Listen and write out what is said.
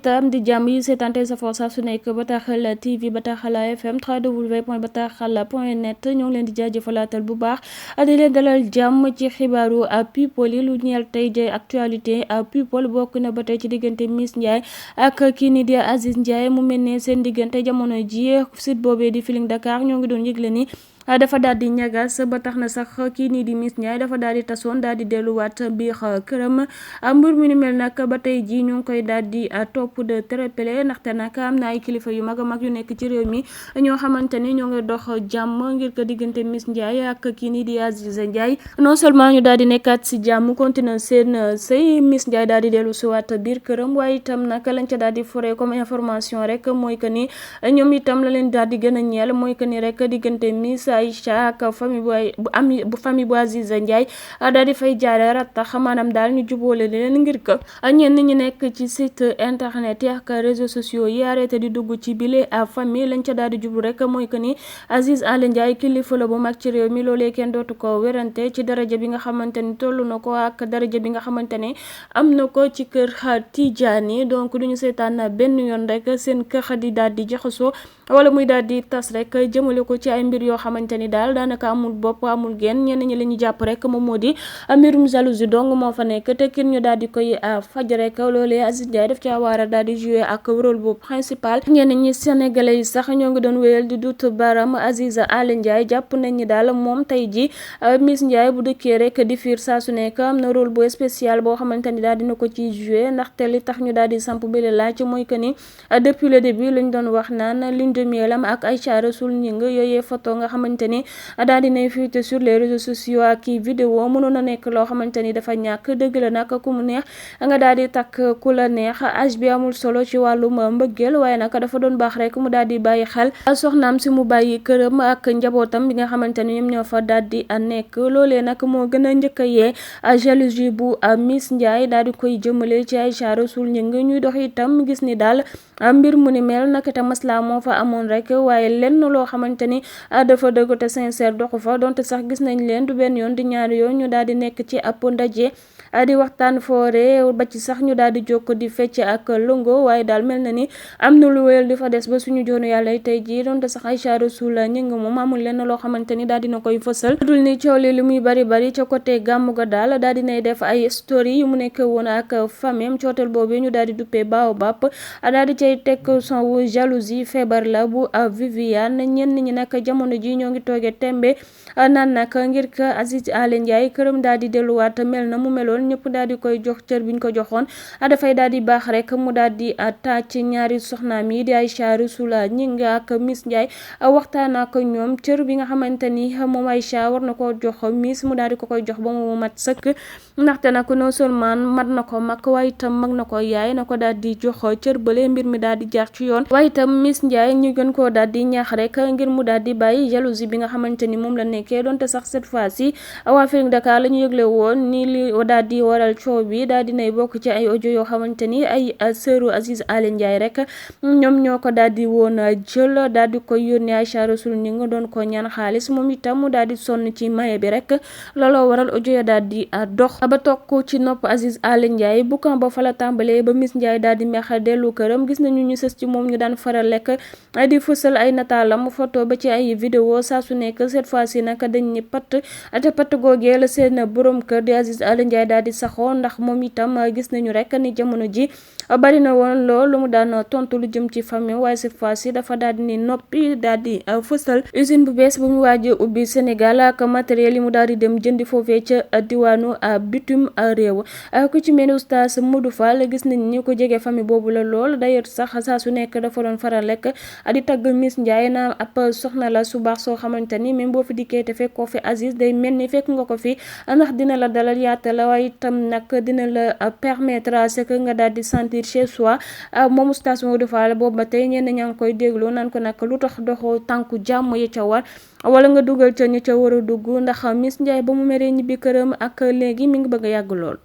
tam di jàmm yi seetante sa for saa su nekk Bataaxal TV Bataaxal FM www.bataaxal.net ñoo ngi leen di jaajëfalaatal bu baax di leen dalal jàmm ci xibaaru people yi lu ñeel tey jay actualité people bokk na ba tey ci diggante Miss Ndiaye ak kii ni di Aziz Ndiaye mu mel ne seen diggante jamono ji site boobee di Feeling Dakar ñoo ngi doon yëgle ni dafa daal di ñagas ba tax na sax kii nii di Miss Ndiaye dafa daal di tasoon daal di delluwaat biir këram mbir mi ni mel nag ba tey jii ñu ngi koy daal di topp de très près ndaxte nag am na ay kilifa yu mag a mag yu nekk ci réew mi ñoo xamante ni ñoo ngi dox jàmm ngir ko diggante Miss Ndiaye ak kii nii di Aziz Ndiaye non seulement ñu daal di nekkaat si jàmm continuer seen sëy Miss Ndiaye daal di dellu siwaat biir këram waaye itam nag lañ ca daal di foree comme information rek mooy que ni ñoom itam la leen daal di gën a ñeel mooy que ni rek diggante Miss Aïcha ak famille bu famille bu Aziz Ndiaye daal di fay jaare rattax maanaam daal ñu jubóole leen ngir que ñenn ñi nekk ci site internet yi ak réseaux sociaux yi arrêté di dugg ci bile famille lañ ca daal di jublu rek mooy que ni Aziz Ndiaye kilifa la bu mag ci réew mi loolee kenn dootu ko werante ci daraja bi nga xamante ni toll na ko ak daraja bi nga xamante ne am na ko ci kër Tidiane donc duñu seetaan benn yoon rek seen kër di daal di jaxasoo wala muy daal di tas rek jëmale ko ci ay mbir yoo xamante ni daal daanaka amul bopp amul genn ñenn ñi la ñu jàpp rek moom moo di mbirum jalousie dong moo fa nekk te kin ñu daal di koy faj rek loolee Aziz Ndiaye daf caa war a daal di jouer ak rôle bu principal ñenn ñi sénégalais yi sax ñoo ngi doon wéyal di dut baram Aziz Ndiaye jàpp nañ ñi daal moom tey ji Miss Ndiaye bu dëkkee rek di fiir saa su nekk am na rôle bu spécial boo xamante ni daal dina ko ci jouer ndaxte li tax ñu daal di samp bi laaj mooy que ni depuis le début lañ doon wax naan lune de mielam ak Aïcha Rasoul Ñing yooyee photo nga xamante ni daal dinay fuité sur les réseaux sociaux ak i vidéo mënoon a nekk loo xamante ni dafa ñàkk dëgg la nag ku mu neex nga daal di takk ku la neex âge bi amul solo ci wàllum mbëggeel waaye nag dafa doon baax rek mu daal di bàyyi xel soxnaam si mu bàyyi këram ak njabootam bi nga xamante ni ñoom ñoo fa daal di nekk loolee nag moo gën a njëkk a yee jalousie bu Miss Ndiaye daal di koy jëmale ci Aïcha Rasoul Ñing ñuy dox itam gis ni daal mbir mu ni mel nag te masla moo fa amoon rek waaye lenn loo xamante ni dafa dëgg te sincère doxu fa donte sax gis nañ leen du benn yoon di ñaari yoon ñu daal di nekk ci ab ndaje di waxtaan foore ba ci sax ñu daal di jokk di fecc ak longo waaye daal mel na ni am na lu wéyal di fa des ba suñu joonu yàlla tey jii donte sax Aïcha Rasoul Ñing moom amul lenn loo xamante ni daal dina koy fësal dul ni coow li muy bari ca côté gàmmu ga daal daal dinay def ay story yu mu nekk woon ak famem cootel boobu ñu daal di duppee Baobab daal di cay teg son wu jalousie feebar la bu Viviane ñenn ñi nag jamono ji ñoo ngi toogee tembe naan nag ngir que Aziz Ndiaye këram daal di delluwaat mel na mu meloon ñëpp daal di koy jox cër biñ ko joxoon dafay daal di baax rek mu daal di tàcc ñaari soxnaam yi di Aïcha Rasoul Ñing ak Miss Ndiaye waxtaan ak ñoom cër bi nga xamante ni moom Aïcha war na ko jox Miss mu daal di ko koy jox ba mu mat sëkk ndaxte nag non seulement mat na ko mag waaye itam mag na ko yaay na ko daal di jox cër bële mbir mi daal di jaar ci yoon waaye itam Miss Ndiaye ñu gën koo daal di ñaax rek ngir mu daal di bàyyi jalousie bi nga xamante ni moom la nekkee donte sax cette fois ci waa Feeling Dakar la ñu yëgle woon ni li daal di waral coow bi daal dinay bokk ci ay audio yoo xamante ni ay sëru Aziz Ndiaye rek ñoom ñoo ko daal di woon jël daal di koy yónnee Aïcha Rasoul ñi nga doon ko ñaan xaalis moom itam mu daal di sonn ci maye bi rek looloo waral audio ya daal di dox ba tokk ci nopp Aziz Ndiaye bu kan ba fa la tàmbalee ba Miss Ndiaye daal di meex dellu këram gis nañu ñu sës ci moom ñu daan faral lekk di fësal ay nataalam photo ba ci ay vidéo saa su nekk cette fois ci nag dañ ni patt te patt googee la seen borom kër di Aziz Ndiaye daal di saxoo ndax moom itam gis nañu rek ni jamono ji bari na woon lool lu mu daan tontu lu jëm ci famille waaye cette fois ci dafa daal di ni noppi daal di fësal usine bu bees bu mu waaj ubbi Sénégal ak matériel yi mu daal di dem jëndi foofee ca diwaanu bitum réew ku ci mel ni oustaz Modou Fall gis nañ ni ko jege famille boobu la lool d'ailleurs sax saa su nekk dafa doon faral lekk di tagg Miss Ndiaye na ab soxna la su baax soo xamante ni même boo fi dikkee te fekk ko fi Aziz day mel ni fekk nga ko fi ndax dina la dalal yaata la waaye itam nag dina la permettre à ce que nga daal di sentir chez soi moom oustaz Modou Fall boobu ba tey ñenn ñaa ngi koy déglu naan ko nag lu tax doxoo tànku jàmm ya ca war wala nga dugal ca ñu ca war a dugg ndax Miss Ndiaye ba mu meree ñibbi këram ak léegi mi ngi bëgg a yàgg lool